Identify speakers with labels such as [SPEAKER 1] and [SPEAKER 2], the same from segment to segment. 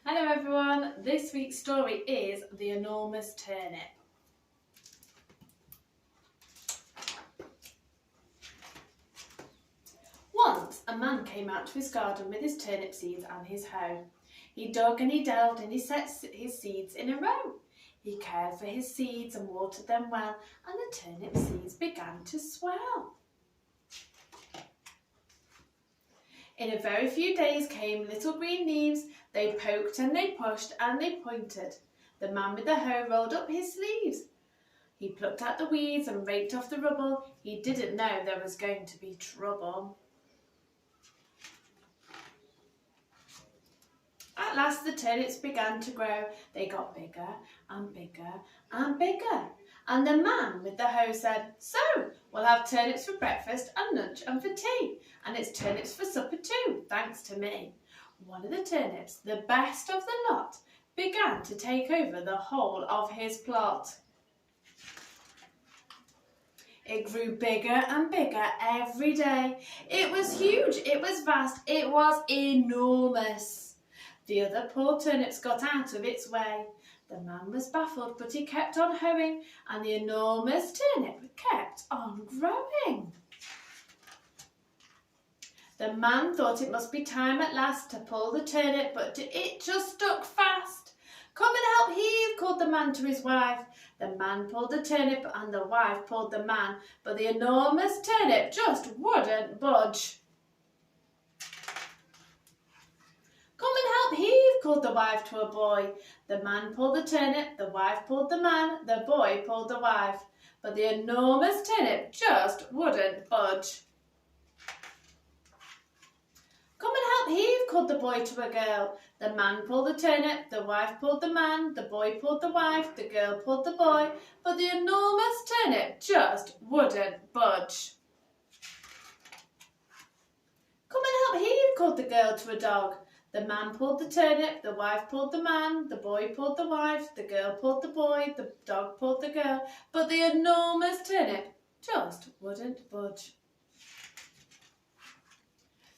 [SPEAKER 1] Hello everyone, this week's story is The Enormous Turnip. Once a man came out to his garden with his turnip seeds and his hoe. He dug and he delved and he set his seeds in a row. He cared for his seeds and watered them well, and the turnip seeds began to swell. In a very few days came little green leaves. They poked and they pushed and they pointed. The man with the hoe rolled up his sleeves. He plucked out the weeds and raked off the rubble. He didn't know there was going to be trouble. At last the turnips began to grow. They got bigger and bigger and bigger. And the man with the hoe said, "So, we'll have turnips for breakfast and lunch and for tea. And it's turnips for supper too, thanks to me." One of the turnips, the best of the lot, began to take over the whole of his plot. It grew bigger and bigger every day. It was huge, it was vast, it was enormous. The other poor turnips got out of its way. The man was baffled, but he kept on hoeing, and the enormous turnip kept on growing. The man thought it must be time at last to pull the turnip, but it just stuck fast. "Come and help heave," called the man to his wife. The man pulled the turnip and the wife pulled the man, but the enormous turnip just wouldn't budge. "Come and help heave," called the wife to a boy. The man pulled the turnip, the wife pulled the man, the boy pulled the wife, but the enormous turnip just wouldn't budge. "Come and help heave," called the boy to a girl. The man pulled the turnip, the wife pulled the man, the boy pulled the wife, the girl pulled the boy, but the enormous turnip just wouldn't budge. "Come and help heave," called the girl to a dog. The man pulled the turnip, the wife pulled the man, the boy pulled the wife, the girl pulled the boy, the dog pulled the girl, but the enormous turnip just wouldn't budge.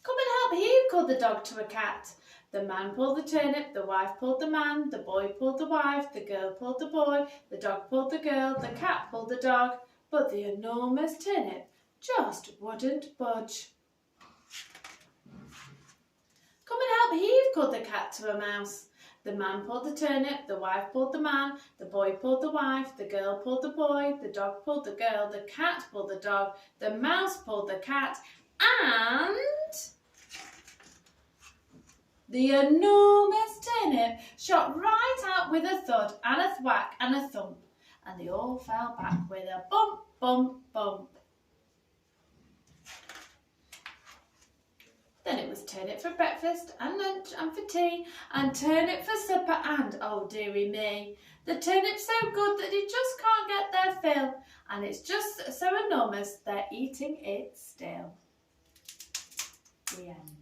[SPEAKER 1] "Come and help heave," called the dog to a cat. The man pulled the turnip, the wife pulled the man, the boy pulled the wife, the girl pulled the boy, the dog pulled the girl, the cat pulled the dog, but the enormous turnip just wouldn't budge. "Come and help heave," called the cat to a mouse. The man pulled the turnip, the wife pulled the man, the boy pulled the wife, the girl pulled the boy, the dog pulled the girl, the cat pulled the dog, the mouse pulled the cat, and the enormous turnip shot right out with a thud and a thwack and a thump, and they all fell back with a bump, bump, bump. Then it was turnip for breakfast and lunch and for tea, and turnip for supper and, oh dearie me, the turnip's so good that it just can't get their fill, and it's just so enormous they're eating it still. The end.